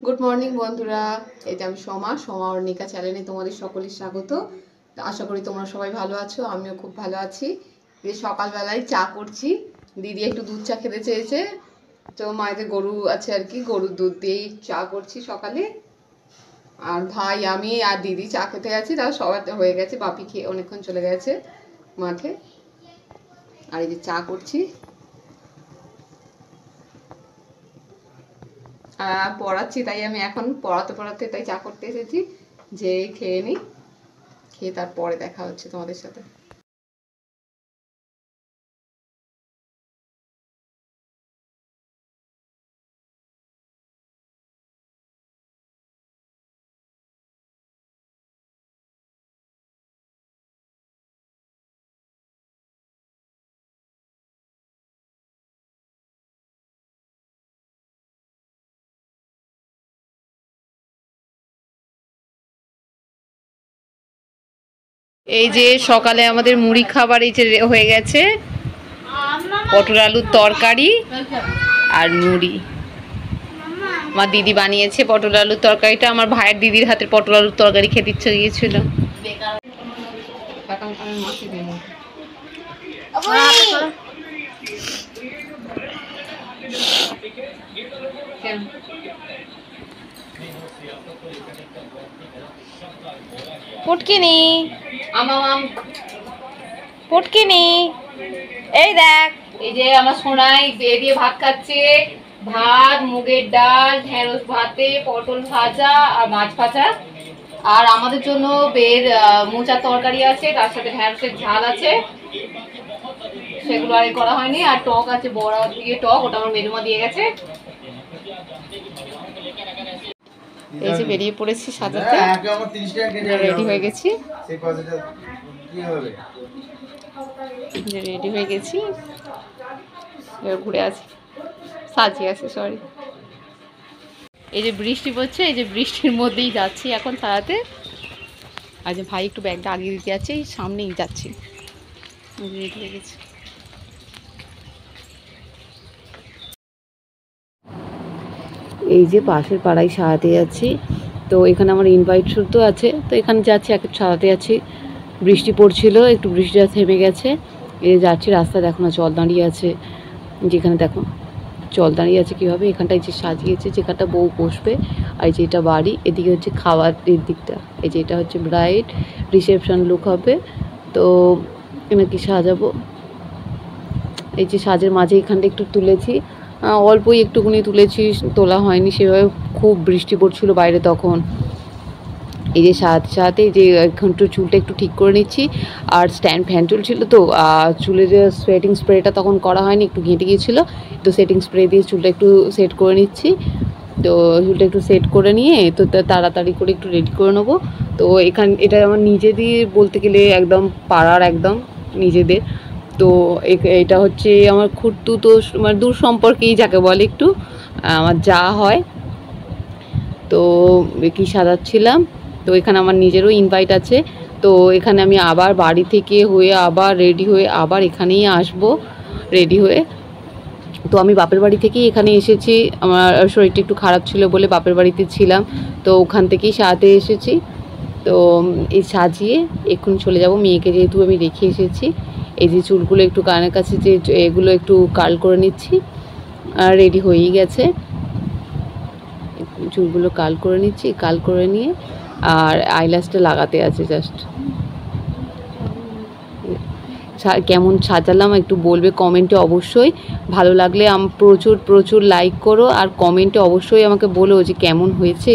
Good morning বন্ধুরা, এই যে আমি সোমা অর্ণিকা চ্যানেলে তোমাদের সকলের স্বাগত। আশা করি তোমরা সবাই ভালো আছো, আমিও খুব ভালো আছি। এই সকালবেলায় চা করছি, দিদি একটু দুধ চা খেতে চেয়েছে, তো মায়েদের গরু আছে আর কি, গরুর দুধ দিয়েই চা করছি সকালে। আর ভাই, আমি আর দিদি চা খেতে গেছি, তাও সবার হয়ে গেছে, বাপি খেয়ে অনেকক্ষণ চলে গেছে মাঠে। আর এই যে চা করছি, পড়াচ্ছি, তাই আমি এখন পড়াতে তাই চা করতে এসেছি, যে খেয়ে নিই, খেয়ে তারপরে দেখা হচ্ছে তোমাদের সাথে। এই যে সকালে আমাদের মুড়ি খাবার এই যে হয়ে গেছে, পটল আলুর তরকারি আর মুড়ি। আমার দিদি বানিয়েছে পটল আলুর তরকারিটা, আমার ভাইয়ের দিদির হাতের পটল আলুর তরকারি খেতে ইচ্ছে গিয়েছিল। পটকিনি পটকিনি, এই দেখ, এই যে আমার সোনাই দিয়ে ভাত খাচ্ছে, ভাত, মুগের ডাল, ঢেঁড়স ভাতে, পটল ভাজা আর মাছ ভাজা। আর আমাদের জন্য মোচার তরকারি আছে, তার সাথে ঢেঁড়সের ঝাল আছে, সেগুলো আর করা হয়নি। আর টক আছে, বড়া দিয়ে টক, ওটা আমার মেজমা দিয়ে গেছে। এই যে বেরিয়ে পড়েছি সাজাতে, রেডি হয়ে গেছি, ঘুরে আছি, সাজিয়ে আছে, সরি। এই যে বৃষ্টি পড়ছে, এই যে বৃষ্টির মধ্যেই যাচ্ছি এখন সাজাতে। আর যে ভাই একটু ব্যাগটা আগিয়ে দিতে যাচ্ছে, এই সামনেই যাচ্ছি, রেডি হয়ে গেছি। এই যে পাশের পাড়ায় সাজাতে যাচ্ছি, তো এখানে আমার ইনভাইট শুট আছে, তো এখানে যাচ্ছি, এক সাজাতে যাচ্ছি। বৃষ্টি পড়ছিল, একটু বৃষ্টিটা থেমে গেছে, এই যাচ্ছি। রাস্তা দেখো না, জল দাঁড়িয়ে আছে, যেখানে দেখো জল দাঁড়িয়ে আছে কীভাবে। এখানটায় যে সাজিয়েছে, যেখানটা বউ বসবে, আর যে এটা বাড়ি, এদিকে হচ্ছে খাবারের দিকটা, এই যে এটা হচ্ছে ব্রাইড রিসেপশন লুক হবে। তো এনাকে সাজাবো, এই যে সাজের মাঝে এখানটা একটু তুলেছি, অল্পই একটুকুনি তুলেছি, তোলা হয়নি সেভাবে, খুব বৃষ্টি পড়ছিল বাইরে তখন। এই যে সাথে এই যে একটু চুলটা একটু ঠিক করে নিচ্ছি। আর স্ট্যান্ড ফ্যান চলছিল, তো চুলের যে সেটিং স্প্রেটা তখন করা হয়নি, একটু ঘেঁটে গিয়েছিলো, তো সেটিং স্প্রে দিয়ে চুলটা একটু সেট করে নিচ্ছি। তো চুলটা একটু সেট করে নিয়ে তো তাড়াতাড়ি করে একটু রেডি করে নেবো। তো এটা আমার নিজেদের বলতে গেলে একদম পাড়ার, একদম নিজেদের। তো এটা হচ্ছে আমার খুঁড়তু, তো মানে দূর সম্পর্কেই যাকে বলে, একটু আমার যা হয়। তো কি সাজাচ্ছিলাম, তো এখানে আমার নিজেরও ইনভাইট আছে, তো এখানে আমি আবার বাড়ি থেকে হয়ে আবার রেডি হয়ে আবার এখানেই আসবো রেডি হয়ে। তো আমি বাপের বাড়ি থেকেই এখানে এসেছি, আমার শরীরটা একটু খারাপ ছিল বলে বাপের বাড়িতে ছিলাম, তো ওখান থেকেই সাজাতে এসেছি। তো এই সাজিয়ে এখন চলে যাব, মেয়েকে যেহেতু আমি রেখে এসেছি। এই যে চুলগুলো একটু কানের কাছে যে এগুলো একটু কার্ল করে নিচ্ছি, আর রেডি হয়েই গেছে, চুলগুলো কার্ল করে নিচ্ছি, কার্ল করে নিয়ে আর আইল্যাশটা লাগাতে আছে জাস্ট। কেমন সাজালাম একটু বলবে কমেন্টে অবশ্যই, ভালো লাগলে প্রচুর লাইক করো, আর কমেন্টে অবশ্যই আমাকে বলো যে কেমন হয়েছে,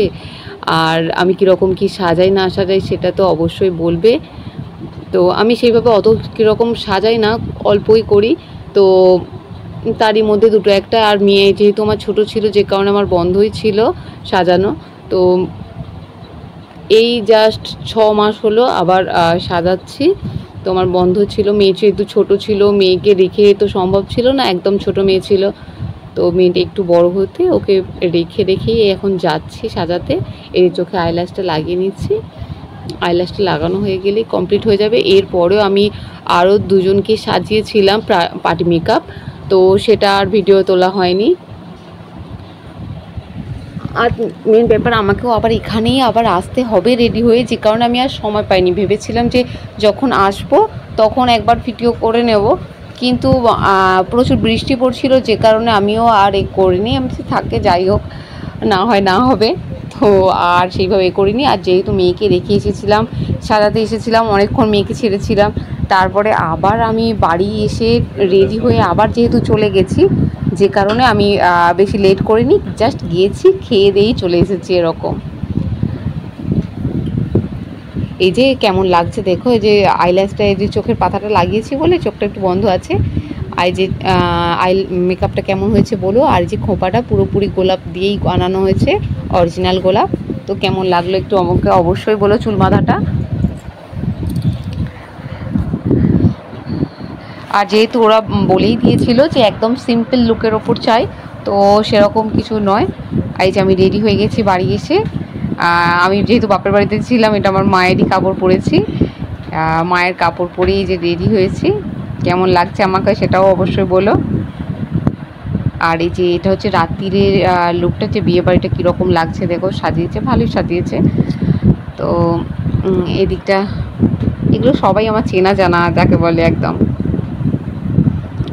আর আমি কীরকম কি সাজাই না সাজাই সেটা তো অবশ্যই বলবে। তো আমি সেইভাবে অত কীরকম সাজাই না, অল্পই করি, তো তারই মধ্যে দুটো একটা। আর মেয়ে যেহেতু আমার ছোটো ছিল, যে কারণে আমার বন্ধই ছিল সাজানো। তো এই জাস্ট 6 মাস হলো আবার সাজাচ্ছি, তো আমার বন্ধ ছিল, মেয়ে যেহেতু ছোটো ছিল, মেয়েকে রেখে তো সম্ভব ছিল না, একদম ছোটো মেয়ে ছিল, তো মেয়েটা একটু বড় হতে ওকে রেখেই এখন যাচ্ছি সাজাতে। এর চোখে আইল্যাশটা লাগিয়ে নিচ্ছি, আইল্যাশটা লাগানো হয়ে গেলেই কমপ্লিট হয়ে যাবে। এরপরেও আমি আরও দুজনকে সাজিয়েছিলাম পার্টি মেকআপ, তো সেটা আর ভিডিও তোলা হয়নি। আর মেন ব্যাপার আমাকেও আবার এখানেই আবার আসতে হবে রেডি হয়ে, যে কারণে আমি আর সময় পাইনি। ভেবেছিলাম যে যখন আসবো তখন একবার ভিডিও করে নেব, কিন্তু প্রচুর বৃষ্টি পড়ছিল, যে কারণে আমিও আর করিনি। আমি থাকে যাই হোক, না হয় না হবে, তো আর সেইভাবে করিনি। আর যেহেতু মেয়েকে রেখে এসেছিলাম, সাজাতে এসেছিলাম, অনেকক্ষণ মেয়েকে ছেড়েছিলাম, তারপরে আবার আমি বাড়ি এসে রেডি হয়ে আবার যেহেতু চলে গেছি, যে কারণে আমি বেশি লেট করিনি, জাস্ট গিয়েছি, খেয়ে দিয়েই চলে এসেছি এরকম। এই যে কেমন লাগছে দেখো, এই যে আইল্যাশটা, এই যে চোখের পাতাটা লাগিয়েছি বলে চোখটা একটু বন্ধ আছে। আর যে আই মেকআপটা কেমন হয়েছে বলো। আর যে খোঁপাটা পুরোপুরি গোলাপ দিয়েই বানানো হয়েছে, অরিজিনাল গোলাপ। তো কেমন লাগলো একটু আমাকে অবশ্যই বলো চুল বাঁধাটা। আর যেহেতু ওরা বলেই দিয়েছিল যে একদম সিম্পল লুকের ওপর চাই, তো সেরকম কিছু নয়। এই যে আমি রেডি হয়ে গেছি বাড়ি এসে। আমি যেহেতু বাপের বাড়িতে ছিলাম, এটা আমার মায়েরই কাপড় পরেছি, মায়ের কাপড় পরেই যে রেডি হয়েছি। কেমন লাগছে আমাকে সেটাও অবশ্যই বলো। আর এই যে এটা হচ্ছে রাত্রিরের লুকটা, যে বিয়ে বাড়িটা কীরকম লাগছে দেখো, সাজিয়েছে, ভালোই সাজিয়েছে। তো এদিকটা এগুলো সবাই আমার চেনা জানা যাকে বলে একদম।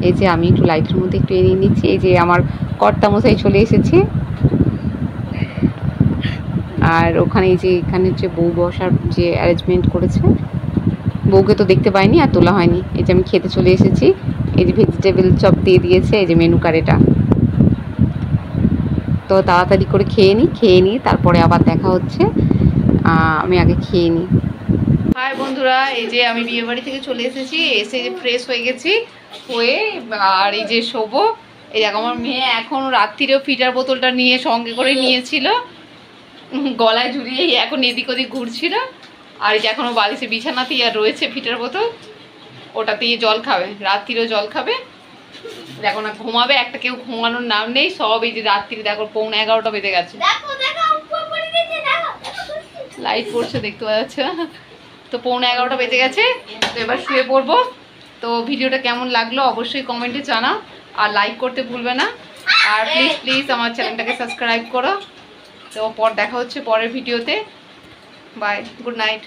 এই যে আমি একটু লাইটের মধ্যে একটু এড়িয়ে নিচ্ছি। এই যে আমার কর্তামশাই চলে এসেছে। আর ওখানে এই যে এখানে যে বউ বসার যে অ্যারেঞ্জমেন্ট করেছে, বউকে তো দেখতে পাইনি আর তোলা হয়নি। এই যে আমি খেতে চলে এসেছি। এই যে ভেজিটেবল চপ দিয়ে দিয়েছে, এই যে মেনু কার্ড এটা। তো তাড়াতাড়ি করে খেয়ে নিই তারপরে আবার দেখা হচ্ছে। আমি আগে খেয়ে নিই। হাই বন্ধুরা, এই যে আমি বিয়ে বাড়ি থেকে চলে এসেছি, এসে ফ্রেশ হয়ে গেছি, হয়ে আর এই যে শোবো। এই দেখ আমার মেয়ে এখন রাত্রিরেও ফিটার বোতলটা নিয়ে সঙ্গে করে নিয়েছিল, গলায় ঝুলিয়ে এখন এদিক ওদিক ঘুরছিল। আর এই যে এখনও বালিশে বিছানাতেই আর রয়েছে ফিটার বোতল, ওটাতেই জল খাবে, রাত্রিরেও জল খাবে। দেখো না ঘুমাবে, একটা কেউ ঘুমানোর নাম নেই, সব এই যে রাত্রিরে দেখো 11:15 বেজে গেছে। লাইট পড়ছে দেখতে পাওয়া যাচ্ছে, তো 11:15 বেজে গেছে। তো এবার শুয়ে পড়বো। তো ভিডিওটা কেমন লাগলো অবশ্যই কমেন্টে জানাও, আর লাইক করতে ভুলবে না। আর প্লিজ প্লিজ আমার চ্যানেলটাকে সাবস্ক্রাইব করো। তো দেখা হচ্ছে পরের ভিডিওতে। Bye, good night.